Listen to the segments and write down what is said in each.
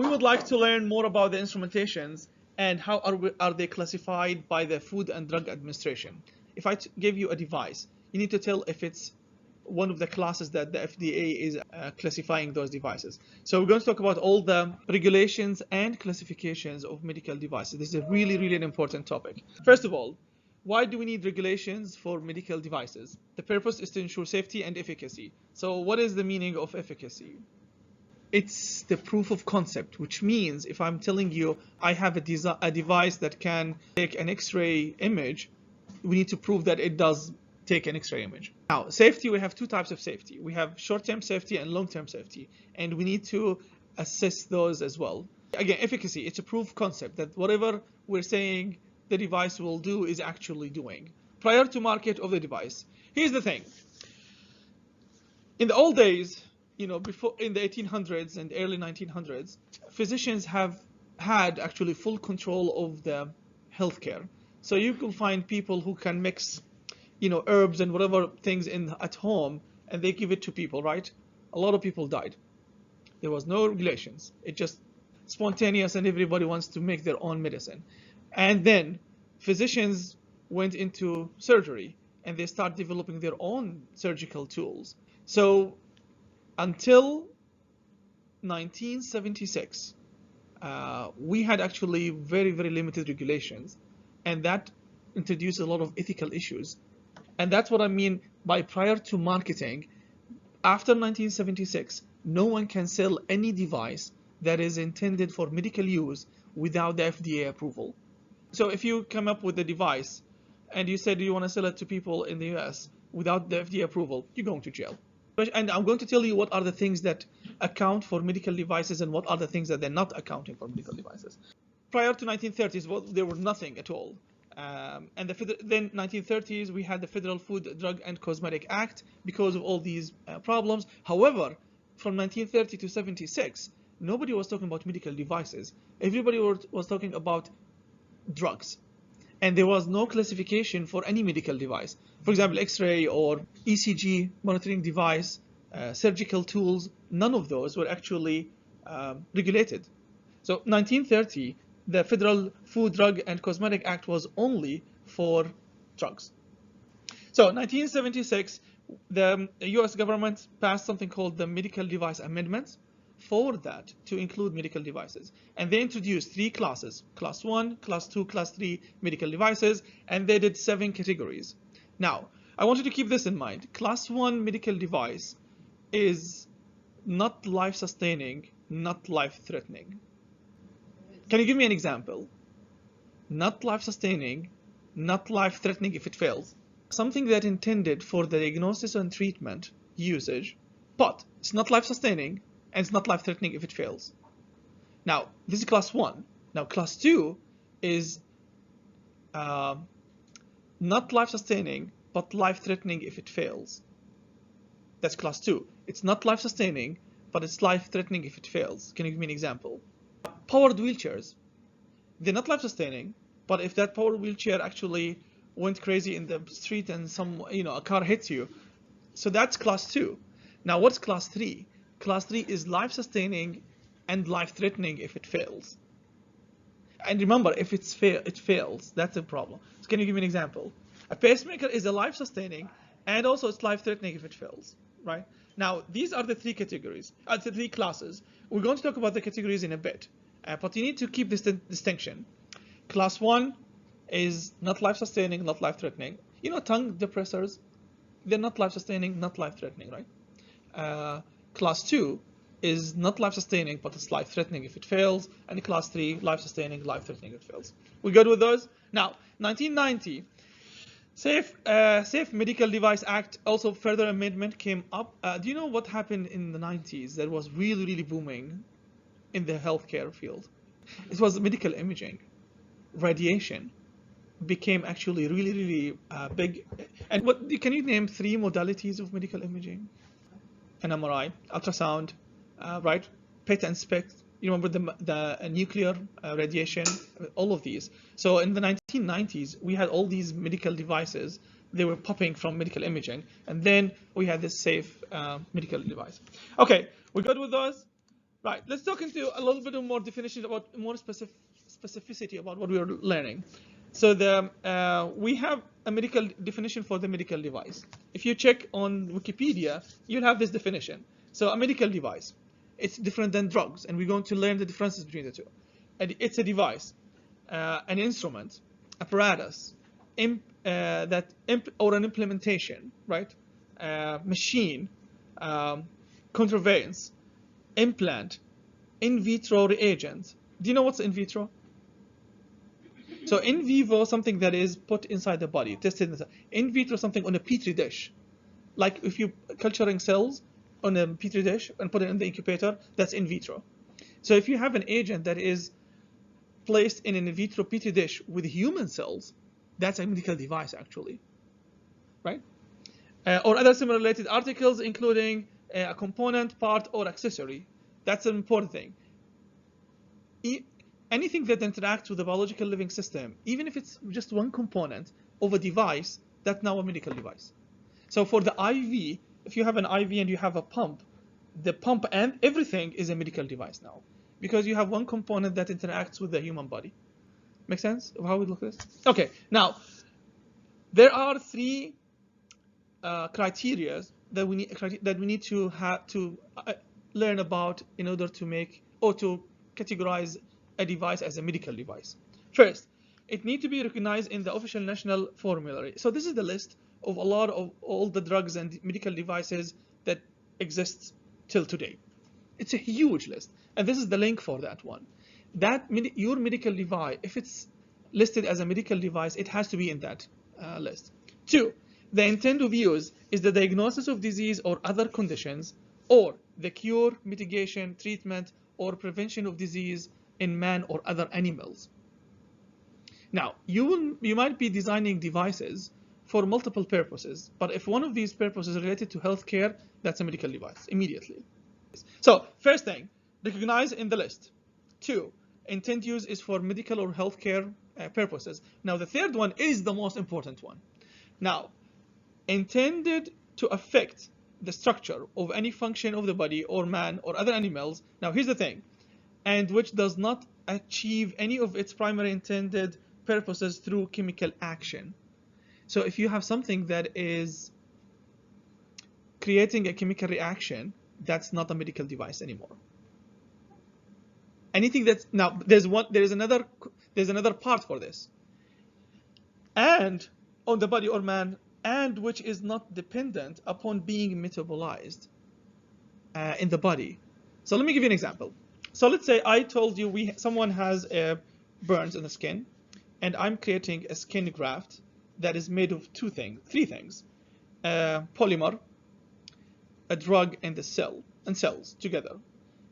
We would like to learn more about the instrumentations and how are they classified by the Food and Drug Administration. If I give you a device, you need to tell if it's one of the classes that the FDA is classifying those devices. So we're going to talk about all the regulations and classifications of medical devices. This is a really an important topic. First of all, why do we need regulations for medical devices? The purpose is to ensure safety and efficacy. So what is the meaning of efficacy? It's the proof of concept, which means if I'm telling you I have a device that can take an X-ray image, we need to prove that it does take an X-ray image. Now, safety, we have two types of safety. We have short-term safety and long-term safety, and we need to assess those as well. Again, efficacy, it's a proof of concept that whatever we're saying the device will do is actually doing. Prior to market of the device, here's the thing. In the old days, before in the 1800s and early 1900s, physicians have had actually full control of the healthcare. So you can find people who can mix, herbs and whatever things at home, and they give it to people, right? A lot of people died. There was no regulations. It just spontaneous, and everybody wants to make their own medicine. And then physicians went into surgery, and they start developing their own surgical tools. So until 1976, we had actually very limited regulations, and that introduced a lot of ethical issues. And that's what I mean by prior to marketing. After 1976, no one can sell any device that is intended for medical use without the FDA approval. So if you come up with a device and you said you want to sell it to people in the US without the FDA approval, you're going to jail. And I'm going to tell you what are the things that account for medical devices and what are the things that they're not accounting for medical devices. Prior to 1930s, well, there was nothing at all. And then 1930s, we had the Federal Food, Drug, and Cosmetic Act because of all these problems. However, from 1930 to 76, nobody was talking about medical devices. Everybody was talking about drugs. And there was no classification for any medical device. For example, X-ray or ECG monitoring device, surgical tools, none of those were actually regulated. So 1930, the Federal Food, Drug, and Cosmetic Act was only for drugs. So 1976, the US government passed something called the Medical Device Amendments for that to include medical devices. And they introduced three classes, class 1, class 2, class 3 medical devices, and they did 7 categories. Now, I want you to keep this in mind. Class 1 medical device is not life-sustaining, not life-threatening. Can you give me an example? Not life-sustaining, not life-threatening if it fails. Something that intended for the diagnosis and treatment usage, but it's not life-sustaining, and it's not life-threatening if it fails. Now, this is class 1. Now, class 2 is not life-sustaining, but life-threatening if it fails. That's class 2. It's not life-sustaining, but it's life-threatening if it fails. Can you give me an example? Powered wheelchairs. They're not life-sustaining, but if that powered wheelchair actually went crazy in the street and a car hits you, so that's class 2. Now, what's class 3? Class 3 is life-sustaining and life-threatening if it fails. And remember, if it fails, that's a problem. So can you give me an example? A pacemaker is a life-sustaining and also it's life-threatening if it fails, right? Now, these are the 3 categories, the 3 classes. We're going to talk about the categories in a bit, but you need to keep this distinction. Class 1 is not life-sustaining, not life-threatening. Tongue depressors, they're not life-sustaining, not life-threatening, right? Class 2 is not life-sustaining, but it's life-threatening if it fails. And class 3, life-sustaining, life-threatening if it fails. We good with those? Now, 1990, Safe Medical Device Act, also further amendment came up. Do you know what happened in the 90s that was really booming in the healthcare field? It was medical imaging. Radiation became actually really big. And can you name 3 modalities of medical imaging? An MRI, ultrasound, right? PET and SPECT. You remember the nuclear radiation, all of these. So in the 1990s, we had all these medical devices. They were popping from medical imaging. And then we had this safe medical device. Okay, we're good with those? Right, let's talk into a little bit of more definition about more specificity about what we are learning. So we have a medical definition for the medical device. If you check on Wikipedia, you'll have this definition. So a medical device, it's different than drugs, and we're going to learn the differences between the two. And it's a device, an instrument, apparatus, or an implementation, right? Machine, contrivance, implant, in vitro reagent. Do you know what's in vitro? So in vivo, something that is put inside the body, tested. In vitro, something on a petri dish. Like if you culturing cells on a petri dish and put it in the incubator, that's in vitro. So if you have an agent that is placed in an in vitro petri dish with human cells, that's a medical device actually, right? Or other similar related articles, including a component, part, or accessory. That's an important thing. Anything that interacts with the biological living system, even if it's just one component of a device, that's now a medical device. So for the IV, if you have an IV and you have a pump, the pump and everything is a medical device now, because you have one component that interacts with the human body. Make sense of how we look at this? Okay, now there are three criteria that we need to have to learn about in order to make or to categorize a device as a medical device. First, it needs to be recognized in the official national formulary. So this is the list of a lot of all the drugs and medical devices that exist till today. It's a huge list, and this is the link for that one. Your medical device, if it's listed as a medical device, it has to be in that list. 2, the intent of use is the diagnosis of disease or other conditions, or the cure, mitigation, treatment, or prevention of disease in man or other animals. Now, you might be designing devices for multiple purposes, but if one of these purposes is related to healthcare, that's a medical device immediately. So first thing, recognize in the list. 2, intent use is for medical or healthcare purposes. Now the third one is the most important one. Now, intended to affect the structure of any function of the body or man or other animals. Now here's the thing, and which does not achieve any of its primary intended purposes through chemical action. So if you have something that is creating a chemical reaction, that's not a medical device anymore. Anything that's now there's another part for this. And on the body or man, and which is not dependent upon being metabolized in the body. So let me give you an example. So let's say I told you someone has burns in the skin, and I'm creating a skin graft that is made of three things: polymer, a drug, and cells together.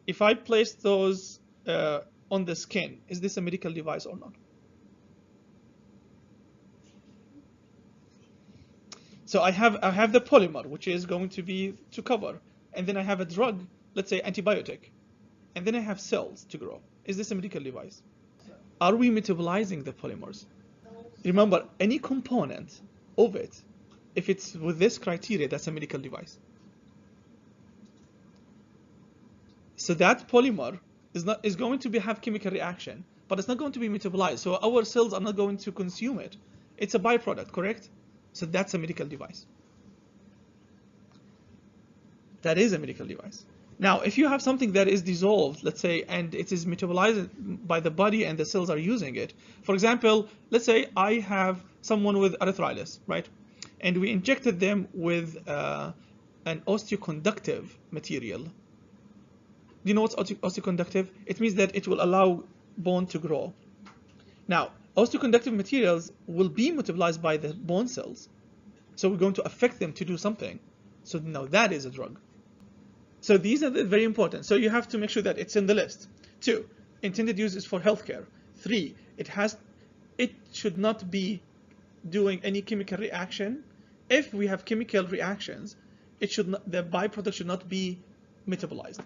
If I place those on the skin, is this a medical device or not? So I have the polymer, which is going to be to cover, and then I have a drug, let's say antibiotic, and then I have cells to grow. Is this a medical device? Are we metabolizing the polymers? Remember, any component of it, if it's with this criteria, that's a medical device. So that polymer is going to have chemical reaction, but it's not going to be metabolized. So our cells are not going to consume it. It's a byproduct, correct? So that's a medical device. That is a medical device. Now, if you have something that is dissolved, let's say, and it is metabolized by the body and the cells are using it. For example, let's say I have someone with arthritis, right? And we injected them with an osteoconductive material. Do you know what's osteoconductive? It means that it will allow bone to grow. Now, osteoconductive materials will be metabolized by the bone cells. So we're going to affect them to do something. So now that is a drug. So these are very important. So you have to make sure that it's in the list. 2, intended use is for healthcare. 3, it should not be doing any chemical reaction. If we have chemical reactions, the byproduct should not be metabolized.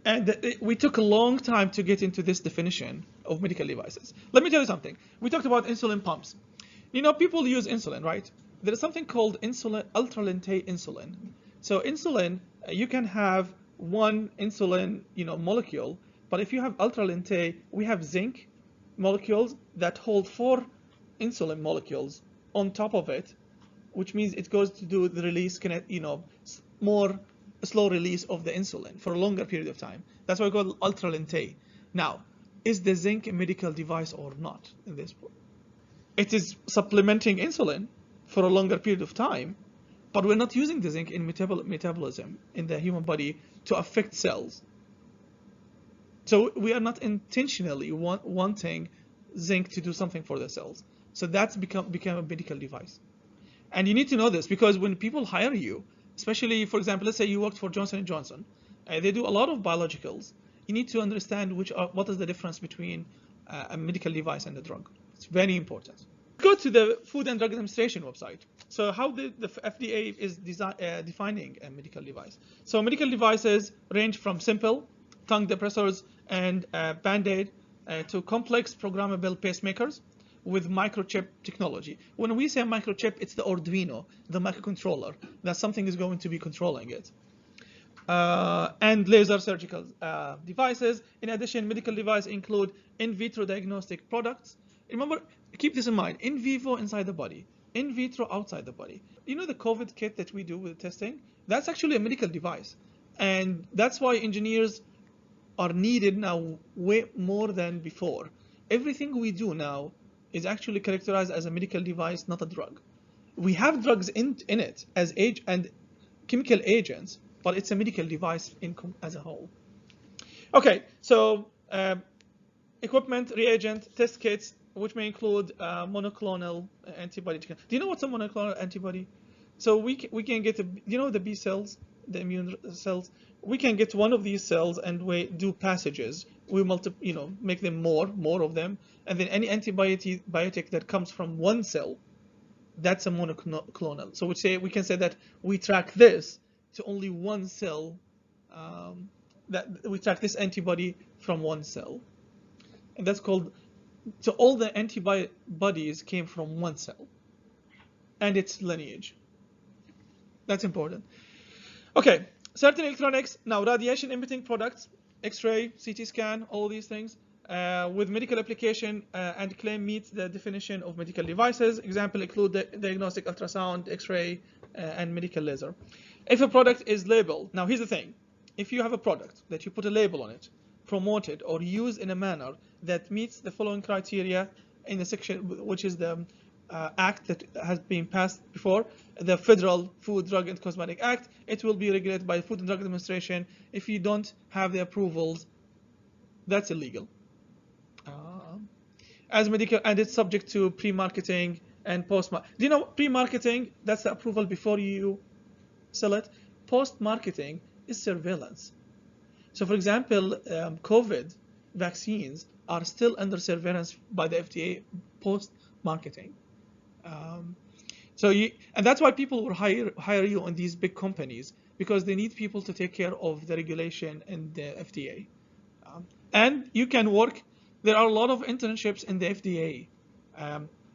And we took a long time to get into this definition of medical devices. Let me tell you something. We talked about insulin pumps. You know, people use insulin, right? There is something called ultra-lente insulin. So insulin, you can have one insulin, molecule. But if you have ultra lente, we have zinc molecules that hold 4 insulin molecules on top of it, which means it goes to do the release, more slow release of the insulin for a longer period of time. That's why we call it ultra lente. Now, is the zinc a medical device or not in this? It is supplementing insulin for a longer period of time, but we're not using the zinc in metabolism in the human body to affect cells. So we are not intentionally wanting zinc to do something for the cells. So that's become a medical device. And you need to know this because when people hire you, especially, for example, let's say you worked for Johnson & Johnson, they do a lot of biologicals. You need to understand what is the difference between a medical device and a drug. It's very important. Go to the Food and Drug Administration website. So how the FDA is defining a medical device. So medical devices range from simple tongue depressors and Band-Aid to complex programmable pacemakers with microchip technology. When we say microchip, it's the Arduino, the microcontroller, that something is going to be controlling it. And laser surgical devices. In addition, medical devices include in vitro diagnostic products. Remember, keep this in mind, in vivo inside the body, in vitro outside the body. You know the COVID kit that we do with testing? That's actually a medical device. And that's why engineers are needed now way more than before. Everything we do now is actually characterized as a medical device, not a drug. We have drugs in it as chemical agents, but it's a medical device as a whole. Okay, so equipment, reagent, test kits, which may include monoclonal antibody. Do you know what's a monoclonal antibody? So we can get the B cells, the immune cells. We can get one of these cells and we do passages. We make them more of them, and then any antibiotic that comes from one cell, that's a monoclonal. So we can say that we track this to only one cell, that we track this antibody from one cell, and that's called. So all the antibodies came from one cell and its lineage. That's important. Okay, certain electronics, now radiation emitting products, X-ray, CT scan, all these things, with medical application and claim meet the definition of medical devices. Example include the diagnostic ultrasound, X-ray, and medical laser. If a product is labeled, now here's the thing, if you have a product that you put a label on it, promote it, or use in a manner that meets the following criteria in the section, which is the act that has been passed before, the Federal Food, Drug, and Cosmetic Act, it will be regulated by the Food and Drug Administration. If you don't have the approvals, that's illegal. As medical, and it's subject to pre-marketing and post-marketing. Do you know pre-marketing? That's the approval before you sell it. Post-marketing is surveillance. So, for example, COVID vaccines are still under surveillance by the FDA post-marketing. And that's why people will hire you on these big companies, because they need people to take care of the regulation in the FDA. And you can work. There are a lot of internships in the FDA.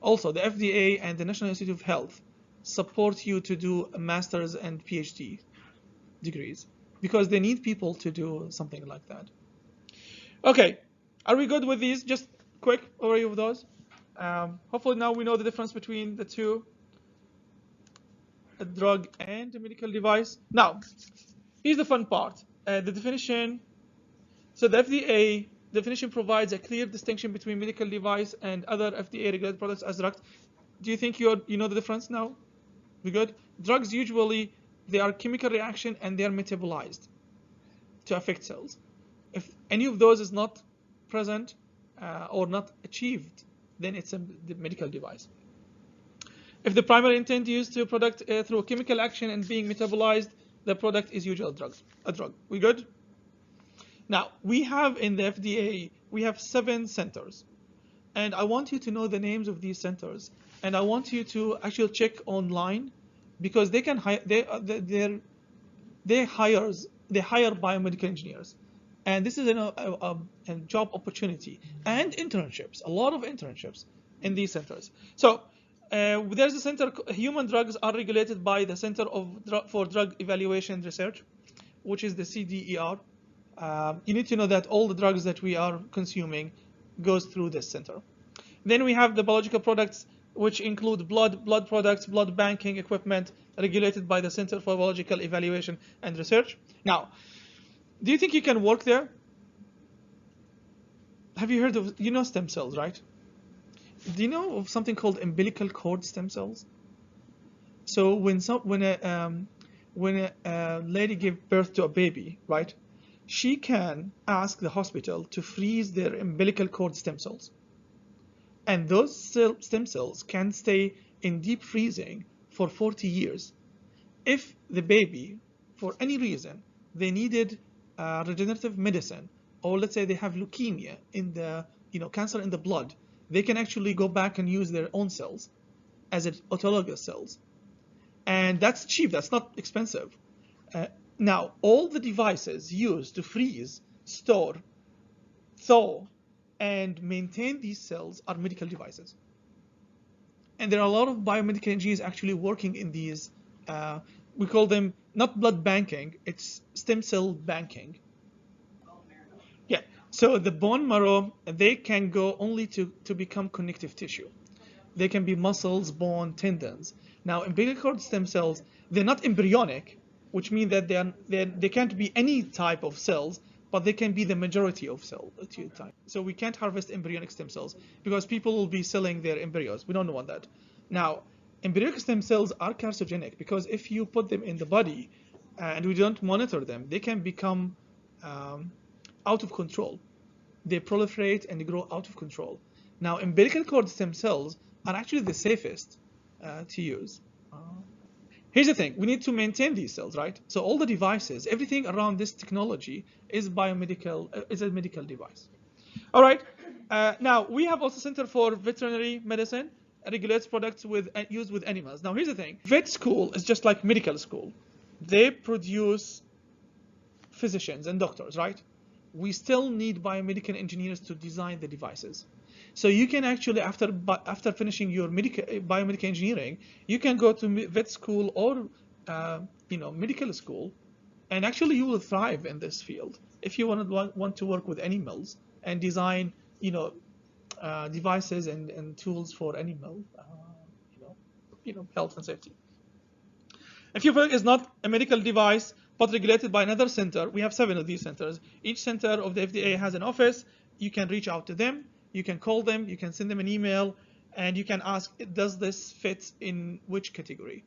Also, the FDA and the National Institute of Health support you to do a master's and PhD degrees, because they need people to do something like that. Okay, are we good with these? Just quick overview of those. Hopefully now we know the difference between the two, a drug and a medical device. Now, here's the fun part, the definition. So the FDA definition provides a clear distinction between medical device and other FDA regulated products as drugs. Do you think you know the difference now? We good? Drugs usually, they are chemical reaction and they are metabolized to affect cells. If any of those is not present or not achieved, then it's a medical device. If the primary intent used to product through chemical action and being metabolized, the product is usually a drug. We good? Now, we have in the FDA, we have 7 centers. And I want you to know the names of these centers. And I want you to actually check online, because they can hire, they hire biomedical engineers. And this is a job opportunity and internships, a lot of internships in these centers. So there's a center, human drugs are regulated by the Center for Drug Evaluation and Research. which is the CDER. You need to know that all the drugs that we are consuming goes through this center. Then we have the biological products, which include blood products, blood banking equipment, regulated by the Center for Biological Evaluation and Research. Now, do you think you can work there? Have you heard of, you know, stem cells, right? Do you know of something called umbilical cord stem cells? So when a lady gives birth to a baby, right, she can ask the hospital to freeze their umbilical cord stem cells. And those stem cells can stay in deep freezing for 40 years. If the baby, for any reason, they needed regenerative medicine, or let's say they have leukemia in the, cancer in the blood, they can actually go back and use their own cells as autologous cells. And that's cheap, that's not expensive. Now, all the devices used to freeze, store, thaw, and maintain these cells are medical devices. And there are a lot of biomedical engineers actually working in these, we call them not blood banking, it's stem cell banking. Yeah, so the bone marrow, they can go only to become connective tissue. They can be muscles, bone, tendons. Now, umbilical cord stem cells, they're not embryonic, which means that they can't be any type of cells, but they can be the majority of cell type. So we can't harvest embryonic stem cells because people will be selling their embryos. We don't want that. Now, embryonic stem cells are carcinogenic because if you put them in the body and we don't monitor them, they can become out of control. They proliferate and they grow out of control. Now, umbilical cord stem cells are actually the safest to use. Here's the thing, we need to maintain these cells, right? So all the devices, everything around this technology is biomedical, is a medical device. All right, now we have also Center for Veterinary Medicine, regulates products used with animals. Now here's the thing, vet school is just like medical school. They produce physicians and doctors, right? We still need biomedical engineers to design the devices. So you can actually, after finishing your biomedical engineering, you can go to vet school or medical school, and actually you will thrive in this field if you want to work with animals and design devices and tools for animal health and safety. If your product is not a medical device but regulated by another center, we have 7 of these centers. Each center of the FDA has an office. You can reach out to them. You can call them, you can send them an email, and you can ask, does this fit in which category?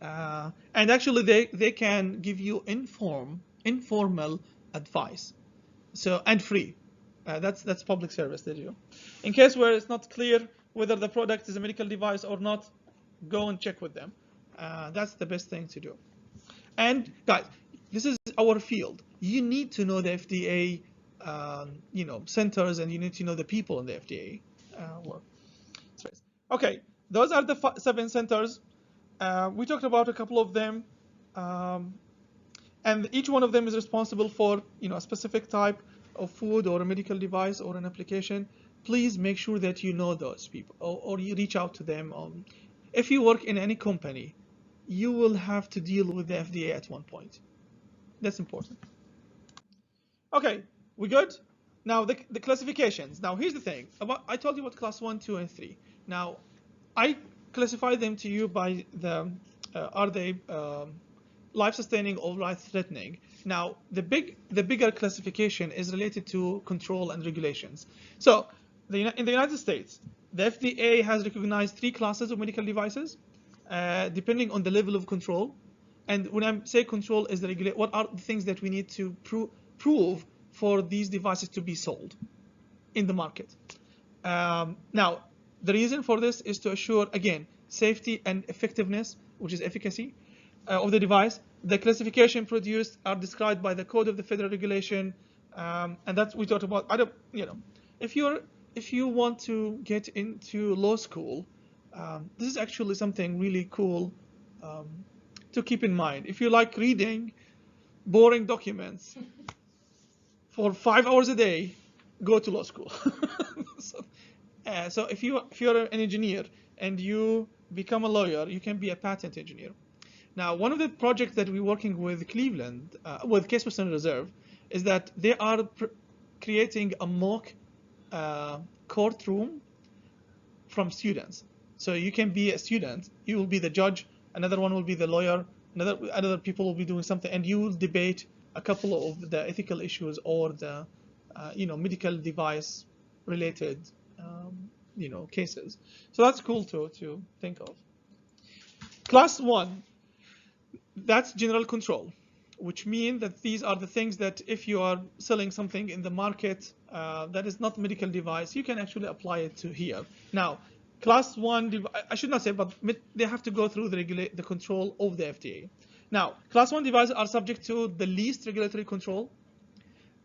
And actually, they can give you informal advice, and free. That's public service they do. In case where it's not clear whether the product is a medical device or not, go and check with them. That's the best thing to do. And guys, this is our field. You need to know the FDA centers, and you need to know the people in the FDA work. Okay, those are the 7 centers. We talked about a couple of them, and each one of them is responsible for a specific type of food or a medical device or an application. Please make sure that you know those people, or you reach out to them. If you work in any company, you will have to deal with the FDA at one point. That's important. Okay. We good? Now the classifications. Now here's the thing. I told you about class 1, 2, and 3. Now I classify them to you by are they life-sustaining or life-threatening? Now the bigger classification is related to control and regulations. So in the United States, the FDA has recognized 3 classes of medical devices, depending on the level of control. And when I say control, is what are the things that we need to prove for these devices to be sold in the market. Now, the reason for this is to assure, again, safety and effectiveness, which is efficacy, of the device. The classification produced are described by the Code of the Federal Regulation, and that's we talked about. If you want to get into law school, this is actually something really cool to keep in mind. If you like reading boring documents for 5 hours a day, go to law school. So if you're an engineer and you become a lawyer, you can be a patent engineer. Now, one of the projects that we're working with Cleveland, with Case Western Reserve, is that they are creating a mock courtroom from students. So you can be a student, you will be the judge, another one will be the lawyer, other people will be doing something, and you will debate a couple of the ethical issues or the medical device related cases. So that's cool to think of. Class 1, that's general control, which means that these are the things that if you are selling something in the market that is not medical device, you can actually apply it to here. Now, Class 1, I should not say, but they have to go through the control of the FDA. Now, Class 1 devices are subject to the least regulatory control,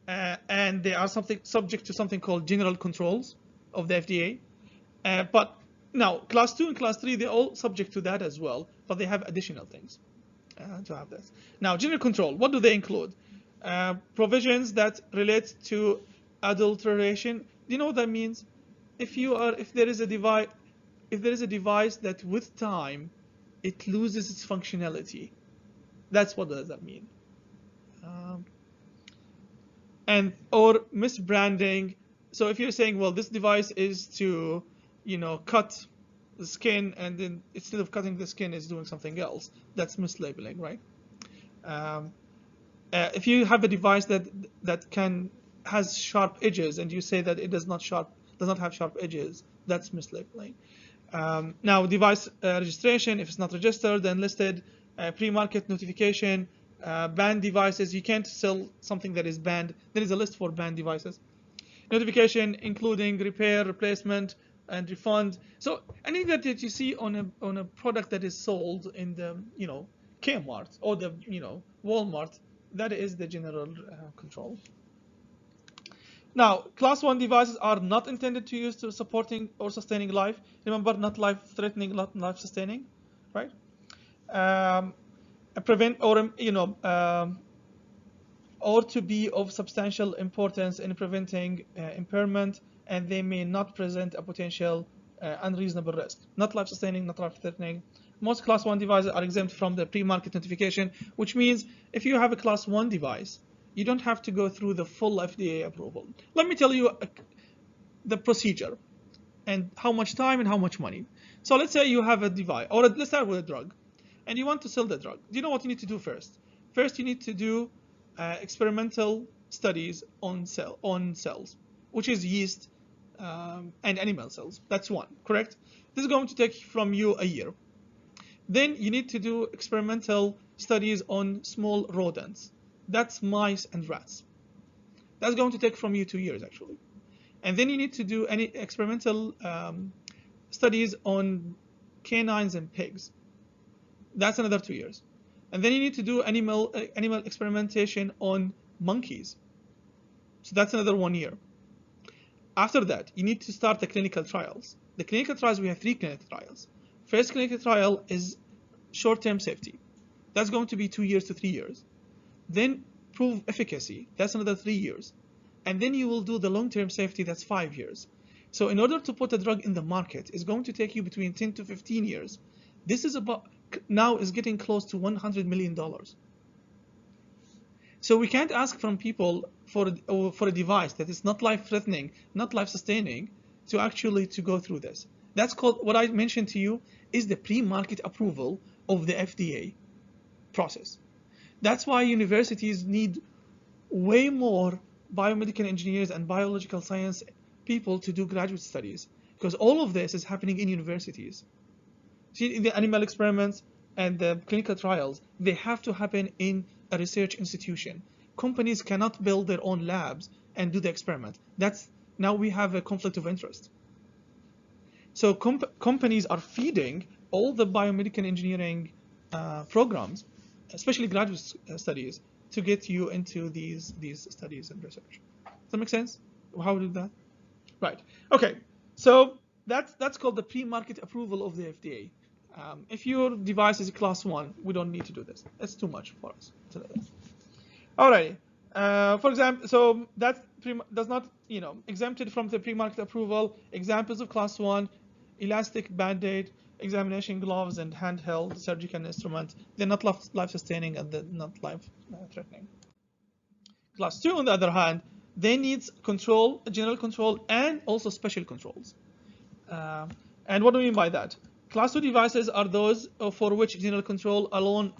and they are subject to something called general controls of the FDA. But now, Class 2 and Class 3, they're all subject to that as well, but they have additional things to have this. Now, general control, what do they include? Provisions that relate to adulteration. Do you know what that means? If there is a device that with time it loses its functionality, that's what does that mean. Or misbranding. So if you're saying, well, this device is to cut the skin, and then instead of cutting the skin is doing something else, that's mislabeling, right? If you have a device that has sharp edges and you say that it does not have sharp edges, that's mislabeling. Now, device registration, if it's not registered and listed, pre-market notification, banned devices, you can't sell something that is banned. There is a list for banned devices. Notification including repair, replacement, and refund. So anything that you see on a product that is sold in the Kmart or the Walmart, that is the general control. Now, Class 1 devices are not intended to use to supporting or sustaining life. Remember, not life-threatening, not life-sustaining, right? Prevent or to be of substantial importance in preventing impairment, and they may not present a potential unreasonable risk. Not life-sustaining, not life-threatening. Most Class 1 devices are exempt from the pre-market notification, which means if you have a Class 1 device, you don't have to go through the full FDA approval. Let me tell you the procedure and how much time and how much money. So let's say you have a device, or let's start with a drug, and you want to sell the drug. Do you know what you need to do first? First, you need to do experimental studies on cells, which is yeast and animal cells. That's one, correct? This is going to take from you a year. Then you need to do experimental studies on small rodents. That's mice and rats. That's going to take from you 2 years, actually. And then you need to do any experimental studies on canines and pigs. That's another 2 years. And then you need to do animal experimentation on monkeys. So that's another 1 year. After that, you need to start the clinical trials. The clinical trials, we have 3 clinical trials. First clinical trial is short-term safety. That's going to be 2 years to 3 years. Then prove efficacy. That's another 3 years. And then you will do the long-term safety. That's 5 years. So in order to put a drug in the market, it's going to take you between 10 to 15 years. This is now is getting close to $100 million. So we can't ask from people for a device that is not life-threatening, not life-sustaining, to go through this. That's called, what I mentioned to you, is the pre-market approval of the FDA process. That's why universities need way more biomedical engineers and biological science people to do graduate studies, because all of this is happening in universities. See, in the animal experiments and the clinical trials, they have to happen in a research institution. Companies cannot build their own labs and do the experiment. Now we have a conflict of interest. So companies are feeding all the biomedical engineering programs, especially graduate studies, to get you into these studies and research. Does that make sense? How we do that? Right. Okay. So that's called the pre-market approval of the FDA. If your device is a Class 1, we don't need to do this. It's too much for us. Alrighty. For example, so that does not, exempted from the pre-market approval. Examples of Class 1: elastic band-aid, examination gloves and handheld surgical instruments. They're not life-sustaining and they're not life-threatening. Class 2, on the other hand, they need control, general control, and also special controls. And what do we mean by that? Class 2 devices are those for which general control alone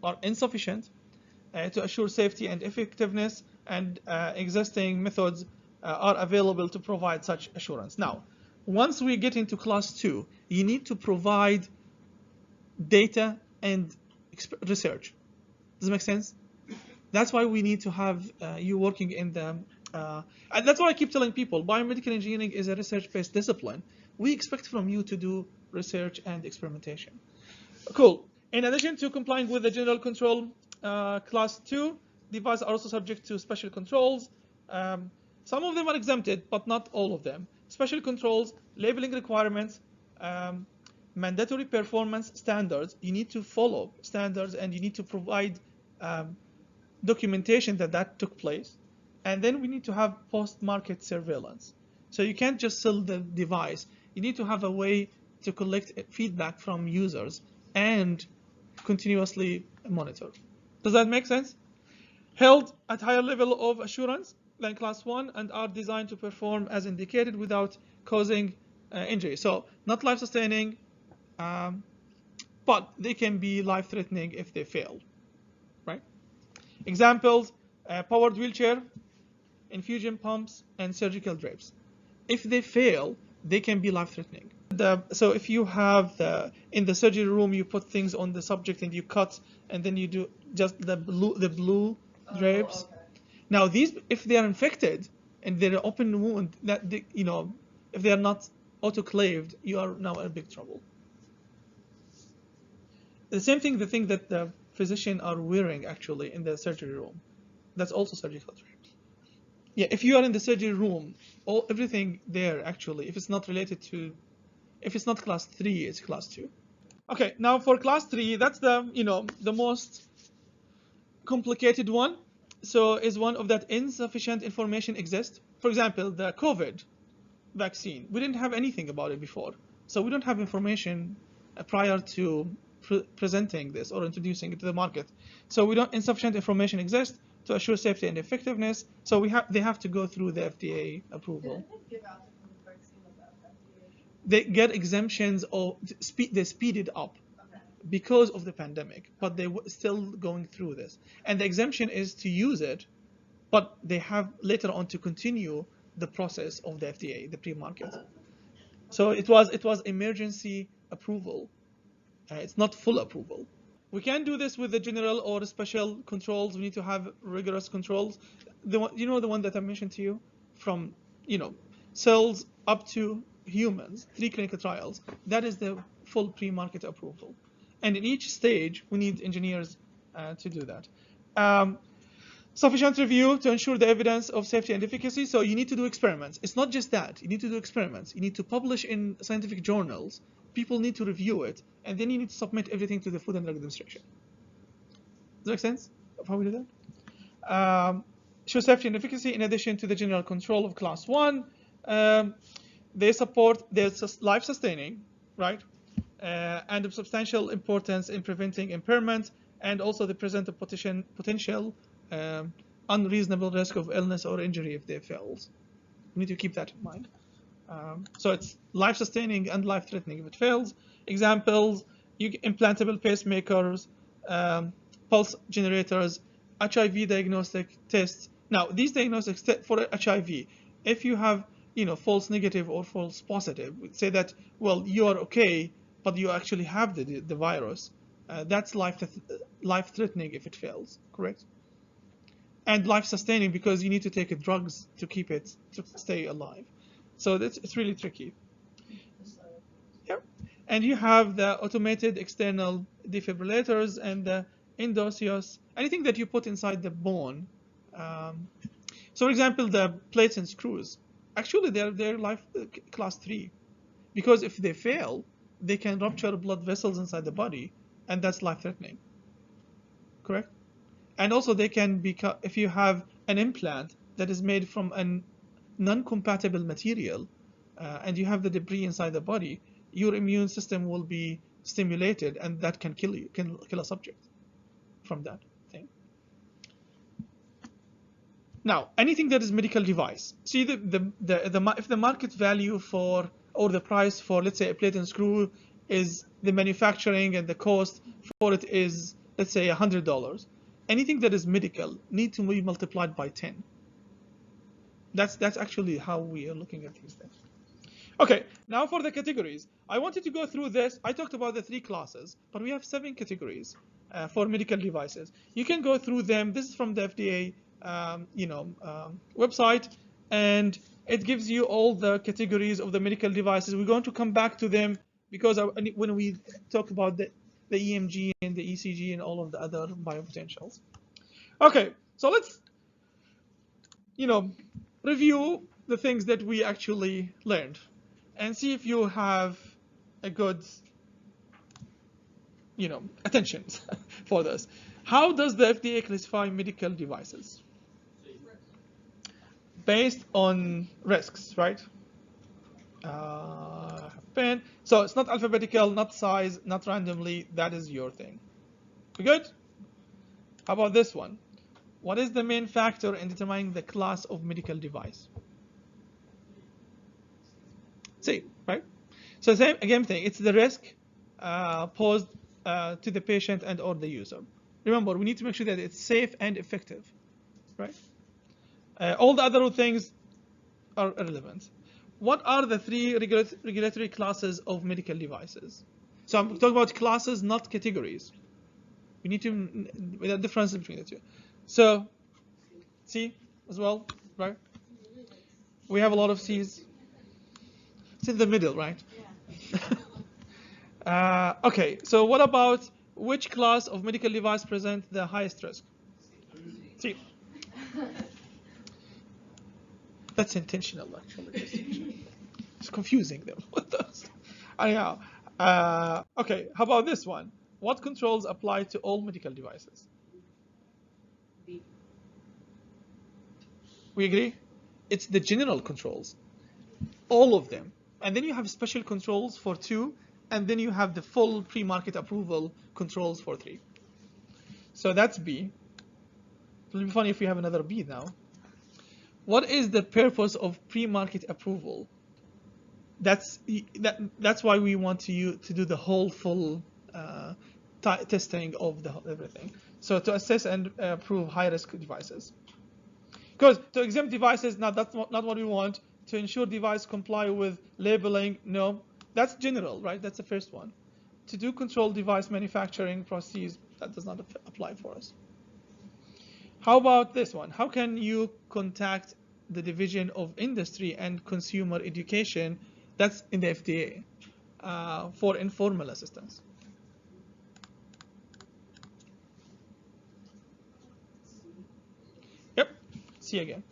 are insufficient to assure safety and effectiveness, and existing methods are available to provide such assurance. Now, once we get into Class 2, you need to provide data and research. Does it make sense? That's why we need to have you working in the, and that's why I keep telling people, biomedical engineering is a research-based discipline. We expect from you to do research and experimentation. Cool. In addition to complying with the general control, Class 2 devices are also subject to special controls. Some of them are exempted, but not all of them. Special controls, labeling requirements, mandatory performance standards. You need to follow standards and you need to provide documentation that took place. And then we need to have post-market surveillance. So you can't just sell the device. You need to have a way to collect feedback from users and continuously monitor. Does that make sense? Held at higher level of assurance than Class 1 and are designed to perform as indicated without causing injury. So not life-sustaining, but they can be life-threatening if they fail, right? Examples, powered wheelchair, infusion pumps, and surgical drapes. If they fail, they can be life-threatening. So if you have in the surgery room, you put things on the subject and you cut, and then you do just the blue drapes. Okay. Now these, if they are infected and they're open wound, that they, if they are not autoclaved, you are now in big trouble. The same thing, the thing that the physician are wearing actually in the surgery room, that's also surgical drapes. Yeah, if you are in the surgery room, everything there actually, if it's not related to, if it's not Class 3, it's Class 2. Okay, now for Class 3, that's the the most complicated one. So is one of that insufficient information exists. For example, the COVID vaccine, we didn't have anything about it before, so we don't have information prior to presenting this or introducing it to the market. So we don't, insufficient information exists to assure safety and effectiveness. So they have to go through the FDA approval. Didn't they give out the vaccine without FDA? They get exemptions, or they speed it up because of the pandemic, but they were still going through this. And the exemption is to use it, but they have later on to continue the process of the FDA, the pre-market. So it was emergency approval. It's not full approval. We can't do this with the general or special controls. We need to have rigorous controls. The one, the one that I mentioned to you, from cells up to humans, 3 clinical trials. That is the full pre-market approval. And in each stage, we need engineers to do that. Sufficient review to ensure the evidence of safety and efficacy. So you need to do experiments. It's not just that. You need to do experiments. You need to publish in scientific journals. People need to review it. And then you need to submit everything to the Food and Drug Administration. Does that make sense of how we do that? Show safety and efficacy in addition to the general control of Class 1. They support their life-sustaining, right? And of substantial importance in preventing impairment, and also they present a potential unreasonable risk of illness or injury if they fail. We need to keep that in mind. So it's life-sustaining and life-threatening if it fails. Examples, implantable pacemakers, pulse generators, HIV diagnostic tests. Now, these diagnostics for HIV, if you have false negative or false positive, say that, well, you are okay, but you actually have the virus. That's life-threatening if it fails, correct? And life-sustaining because you need to take drugs to keep it to stay alive. So it's really tricky. Yep. And you have the automated external defibrillators and the endosseous, anything that you put inside the bone. So, for example, the plates and screws. Actually, they're life Class 3, because if they fail, they can rupture blood vessels inside the body, and that's life-threatening. Correct? And also, they can become, if you have an implant that is made from a non-compatible material, and you have the debris inside the body, your immune system will be stimulated, and that can kill you, can kill a subject from that thing. Now, anything that is medical device, see if the market value for, or the price for, let's say, a plate and screw is the manufacturing and the cost for it is, let's say, $100. Anything that is medical need to be multiplied by 10. That's actually how we are looking at these things. Okay, now for the categories. I wanted to go through this. I talked about the 3 classes, but we have 7 categories for medical devices. You can go through them. This is from the FDA website, and it gives you all the categories of the medical devices. We're going to come back to them because when we talk about the EMG and the ECG and all of the other biopotentials. Okay, so let's review the things that we actually learned and see if you have a good attention for this. How does the FDA classify medical devices? Based on risks, right? Pen. So it's not alphabetical, not size, not randomly. That is your thing. We good? How about this one? What is the main factor in determining the class of medical device? See, right? So same again thing. It's the risk posed to the patient and or the user. Remember, we need to make sure that it's safe and effective, right? All the other things are irrelevant. What are the 3 regulatory classes of medical devices? So I'm talking about classes, not categories. We need to the difference between the two. So, C as well, right? We have a lot of C's. It's in the middle, right? Yeah. Okay, so what about which class of medical device present the highest risk? C. That's intentional, actually. It's confusing them with those. Anyhow, okay, how about this one? What controls apply to all medical devices? B. We agree? It's the general controls, all of them. And then you have special controls for 2, and then you have the full pre-market approval controls for 3. So that's B. It'll be funny if we have another B now. What is the purpose of pre-market approval? That's why we want to do the whole full testing of everything. So to assess and approve high-risk devices. Because to exempt devices, now that's not what we want. To ensure device comply with labeling, no. That's general, right? That's the first one. To do controlled device manufacturing processes, that does not apply for us. How about this one? How can you contact the Division of Industry and Consumer Education, that's in the FDA, for informal assistance? Yep, C again.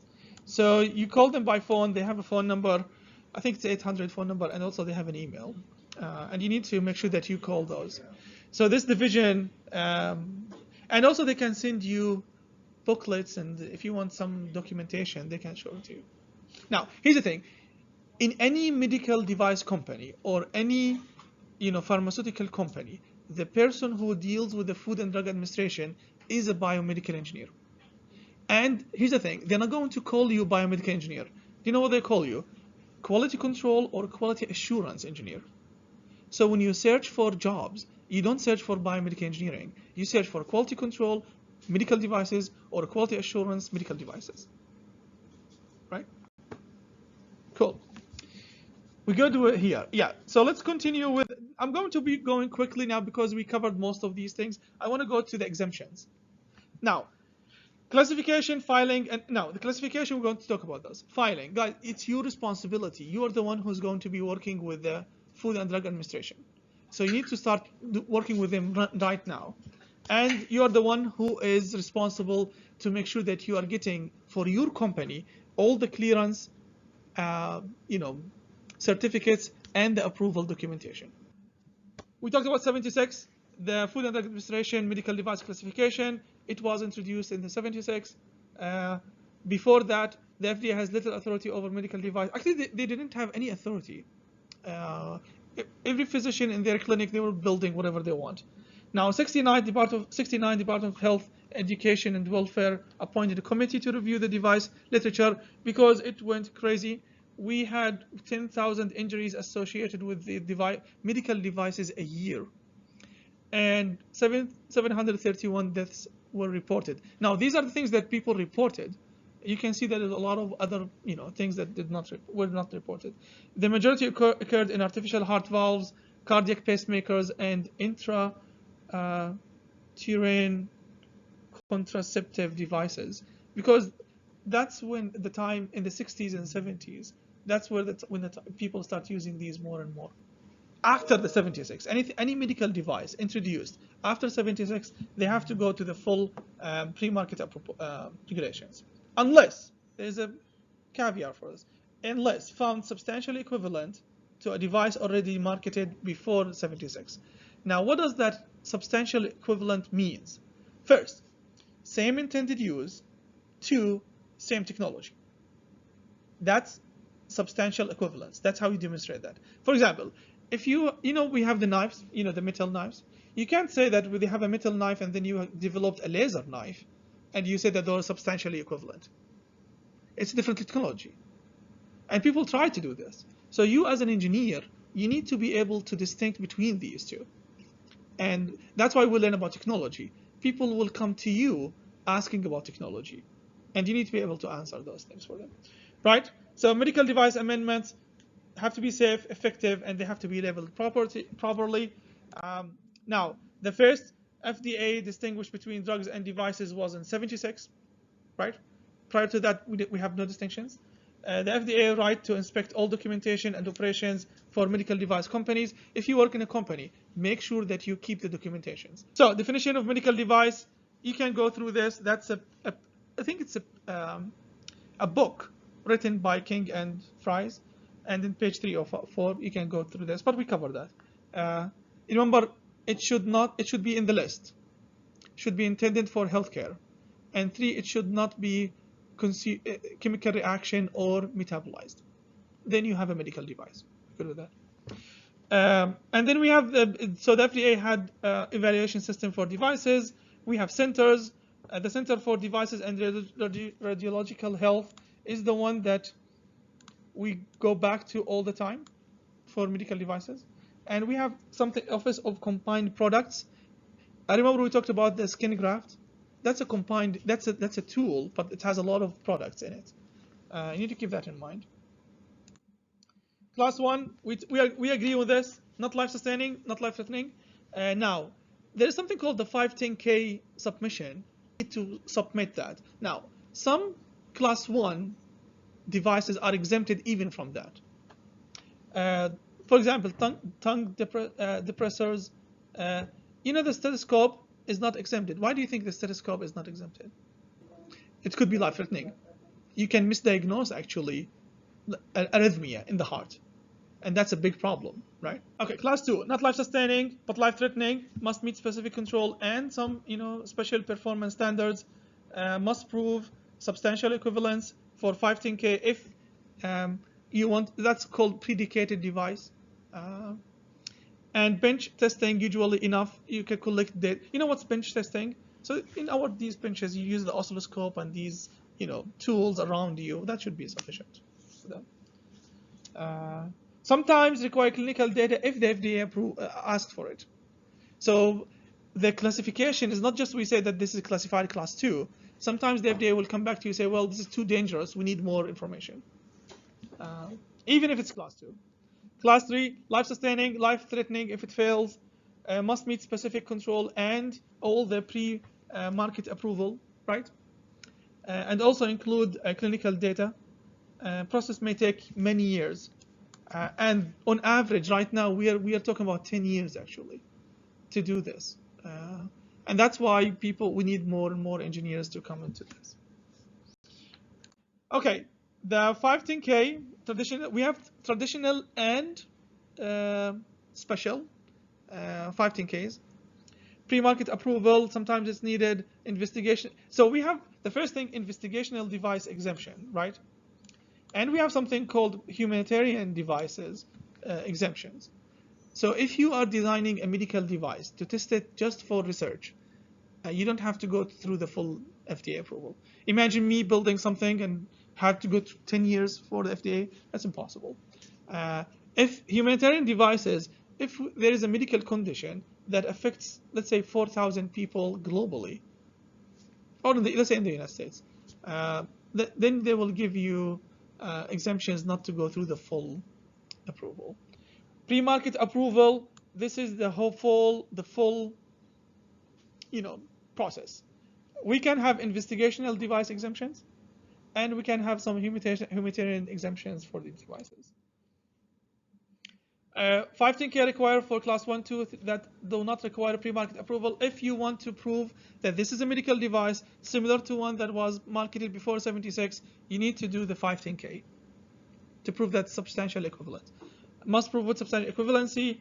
So you call them by phone. They have a phone number. I think it's 800 phone number, and also they have an email. And you need to make sure that you call those. So this division, and also they can send you booklets, and if you want some documentation, they can show it to you. Now, here's the thing. In any medical device company or any pharmaceutical company, the person who deals with the Food and Drug Administration is a biomedical engineer. And here's the thing, they're not going to call you biomedical engineer. Do you know what they call you? Quality control or quality assurance engineer. So when you search for jobs, you don't search for biomedical engineering. You search for quality control, medical devices, or quality assurance medical devices. Right? Cool. We go to it here. Yeah, so let's continue with, I'm going to be going quickly now because we covered most of these things. I want to go to the exemptions. Now, classification, filing, and now the classification, we're going to talk about those. Filing, guys, it's your responsibility. You are the one who's going to be working with the Food and Drug Administration. So you need to start working with them right now. And you are the one who is responsible to make sure that you are getting, for your company, all the clearance, certificates, and the approval documentation. We talked about 76, the Food and Drug Administration Medical Device Classification. It was introduced in the 76. Before that, the FDA has little authority over medical device. Actually, they didn't have any authority every physician in their clinic, they were building whatever they want. Now, 69 Department of Health, Education and Welfare appointed a committee to review the device literature because it went crazy. We had 10,000 injuries associated with the medical devices a year, and 731 deaths were reported. Now, these are the things that people reported. You can see that there's a lot of other, things that were not reported. The majority occurred in artificial heart valves, cardiac pacemakers, and intrauterine contraceptive devices, because that's when the time in the 60s and 70s. That's where when people start using these more and more. After the 76, any medical device introduced after 76, they have to go to the full pre-market regulations, unless there's a caveat for this, unless found substantially equivalent to a device already marketed before 76. Now, what does that substantial equivalent means? First, same intended use. Two, same technology. That's substantial equivalence. That's how you demonstrate that. For example, if we have the knives, the metal knives. You can't say that they have a metal knife and then you developed a laser knife and you say that they're substantially equivalent. It's a different technology. And people try to do this. So you as an engineer, you need to be able to distinguish between these two. And that's why we learn about technology. People will come to you asking about technology. And you need to be able to answer those things for them. Right? So medical device amendments have to be safe, effective, and they have to be labeled properly. Now, the first FDA distinguished between drugs and devices was in 76, right? Prior to that, we have no distinctions. The FDA right to inspect all documentation and operations for medical device companies. If you work in a company, make sure that you keep the documentations. So, definition of medical device, you can go through this. That's I think it's a book written by King and Fries. And in page 3 or 4, you can go through this, but we cover that. Remember, it should be in the list. Should be intended for healthcare. And 3, it should not be chemical reaction or metabolized. Then you have a medical device. Good with that. And then we have so the FDA had evaluation system for devices. We have centers. The Center for Devices and Radiological Health is the one that we go back to all the time for medical devices. And we have something, Office of Combined Products. I remember we talked about the skin graft. That's a tool, but it has a lot of products in it. You need to keep that in mind. Class 1, we agree with this, not life-sustaining, not life-threatening. Now, there is something called the 510K submission. You need to submit that. Now, some Class 1 devices are exempted even from that. For example, tongue depressors. The stethoscope is not exempted. Why do you think the stethoscope is not exempted? It could be life-threatening. You can misdiagnose, actually, arrhythmia in the heart. And that's a big problem, right? Okay, Class 2, not life-sustaining, but life-threatening, must meet specific control and some, special performance standards, must prove substantial equivalence for 510K if you want. That's called predicated device. And bench testing, usually enough. You can collect data. You know what's bench testing? So in these benches, you use the oscilloscope and these, tools around you. That should be sufficient for them. Sometimes require clinical data if the FDA asks for it. So the classification is not just we say that this is classified Class 2. Sometimes the FDA will come back to you and say, well, this is too dangerous. We need more information. Even if it's Class 2. Class 3, life-sustaining, life-threatening if it fails, must meet specific control and all the pre-market approval, right? And also include clinical data. Process may take many years. And on average, right now, we are talking about 10 years, actually, to do this. And that's why we need more and more engineers to come into this. Okay, the 510K, we have traditional and special 510Ks. Pre-market approval, sometimes it's needed. Investigation. So we have the first thing, investigational device exemption, right? And we have something called humanitarian devices exemptions. So if you are designing a medical device to test it just for research, you don't have to go through the full FDA approval. Imagine me building something and have to go through 10 years for the FDA. That's impossible. If humanitarian devices, if there is a medical condition that affects, let's say, 4,000 people globally, or let's say in the United States, then they will give you exemptions not to go through the full approval. Pre-market approval, this is the full process. We can have investigational device exemptions, and we can have some humanitarian exemptions for these devices. 510K required for class 1, 2 that do not require pre-market approval. If you want to prove that this is a medical device similar to one that was marketed before 76, you need to do the 510K to prove that substantial equivalent. Must prove with substantial equivalency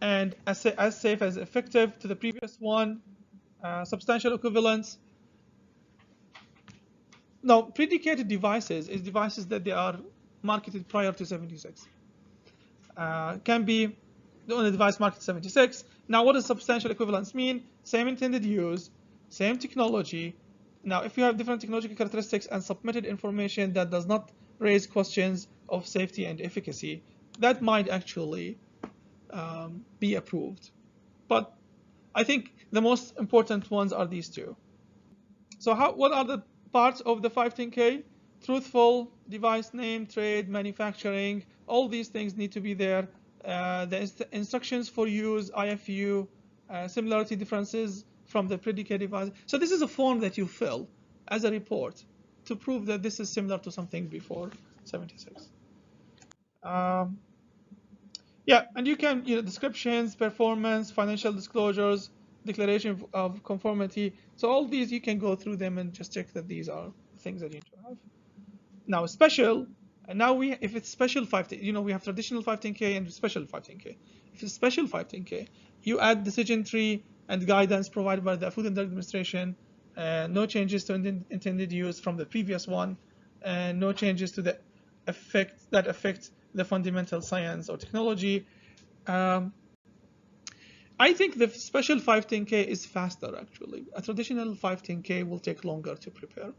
and as safe as effective to the previous one. Substantial equivalence. Now, predicated devices is devices that they are marketed prior to 76. Can be the only device marketed 76. Now, what does substantial equivalence mean? Same intended use, same technology. Now, if you have different technological characteristics and submitted information that does not raise questions of safety and efficacy, that might actually be approved. But I think the most important ones are these two. So what are the parts of the 510K? Truthful, device name, trade, manufacturing, all these things need to be there. The instructions for use, IFU, similarity differences from the predicated device. So this is a form that you fill as a report to prove that this is similar to something before 76. Yeah, and you can, descriptions, performance, financial disclosures, declaration of conformity. So all these, you can go through them and just check that these are things that you need to have. Now special, and now if it's special 510, we have traditional 510K and special 510K. If it's special 510K, you add decision tree and guidance provided by the Food and Drug Administration, no changes to intended use from the previous one, and no changes to the affect the fundamental science or technology. I think the special 510K is faster, actually. A traditional 510K will take longer to prepare.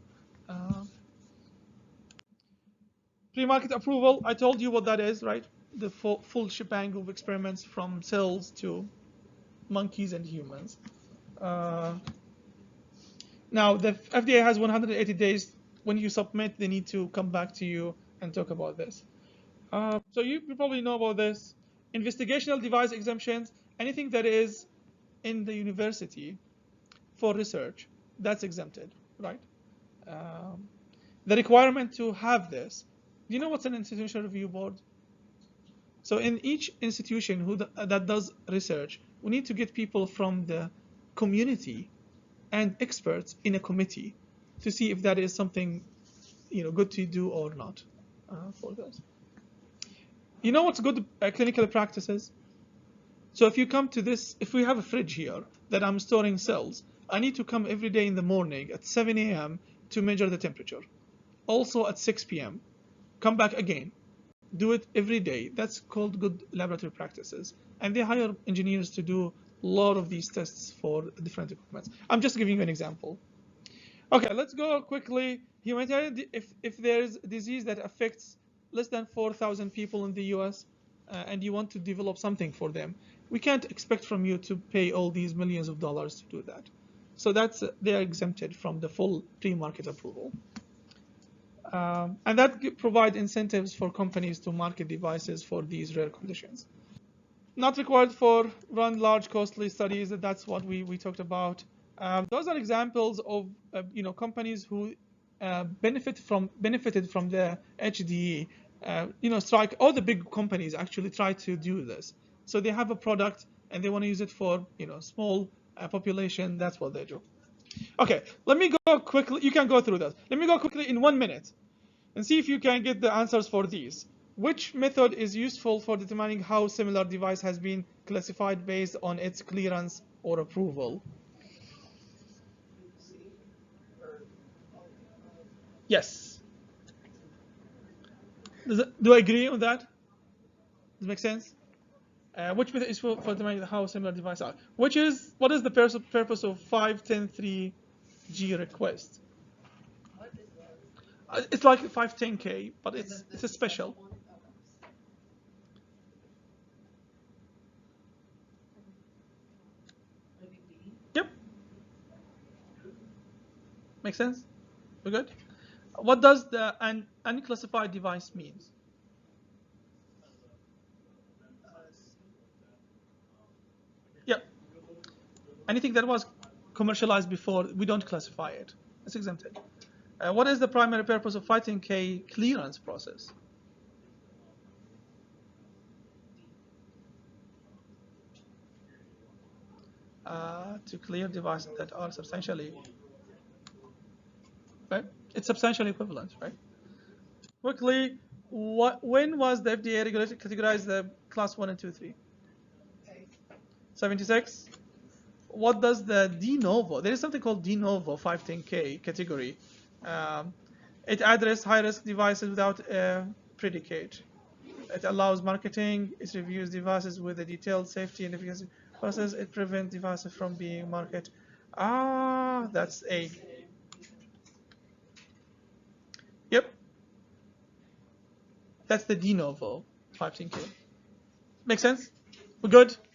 Pre-market approval, I told you what that is, right? The full shebang of experiments from cells to monkeys and humans. Now, the FDA has 180 days. When you submit, they need to come back to you and talk about this. So you probably know about this. Investigational device exemptions, anything that is in the university for research, that's exempted, right? The requirement to have this, do you know what's an institutional review board? So in each institution that does research, we need to get people from the community and experts in a committee to see if that is something good to do or not for this. You know what's good clinical practices? So if you come to this, if we have a fridge here that I'm storing cells, I need to come every day in the morning at 7 a.m. to measure the temperature. Also at 6 p.m. Come back again. Do it every day. That's called good laboratory practices. And they hire engineers to do a lot of these tests for different equipment. I'm just giving you an example. Okay, let's go quickly. Humanitarian, if there's a disease that affects less than 4,000 people in the US, and you want to develop something for them, we can't expect from you to pay all these millions of dollars to do that. So they're exempted from the full pre-market approval. And that provides incentives for companies to market devices for these rare conditions. Not required for run large costly studies. That's what we talked about. Those are examples of companies who benefited from the HDE. Strike, all the big companies actually try to do this. So they have a product and they want to use it for small population. That's what they do. Okay, let me go quickly. You can go through that. Let me go quickly in 1 minute and see if you can get the answers for these. Which method is useful for determining how similar device has been classified based on its clearance or approval? Yes. Do I agree on that? Does it make sense? Which method is for determining how similar devices are? What is the purpose of 510(3)G request? What is It's like 510K, but it's a special. Yep. Makes sense? We're good? What does the unclassified device means? Yep. Anything that was commercialized before, we don't classify it. It's exempted. What is the primary purpose of 510K clearance process? To clear devices that are substantially, right? It's substantial equivalence, right? Quickly, when was the FDA regulated categorized the class 1 and 2, 3? 76. What does the de novo? There is something called de novo 510K category. It addresses high-risk devices without a predicate. It allows marketing. It reviews devices with a detailed safety and efficacy process. It prevents devices from being marketed. That's A. Yep. That's the de novo 510K. Make sense? We're good?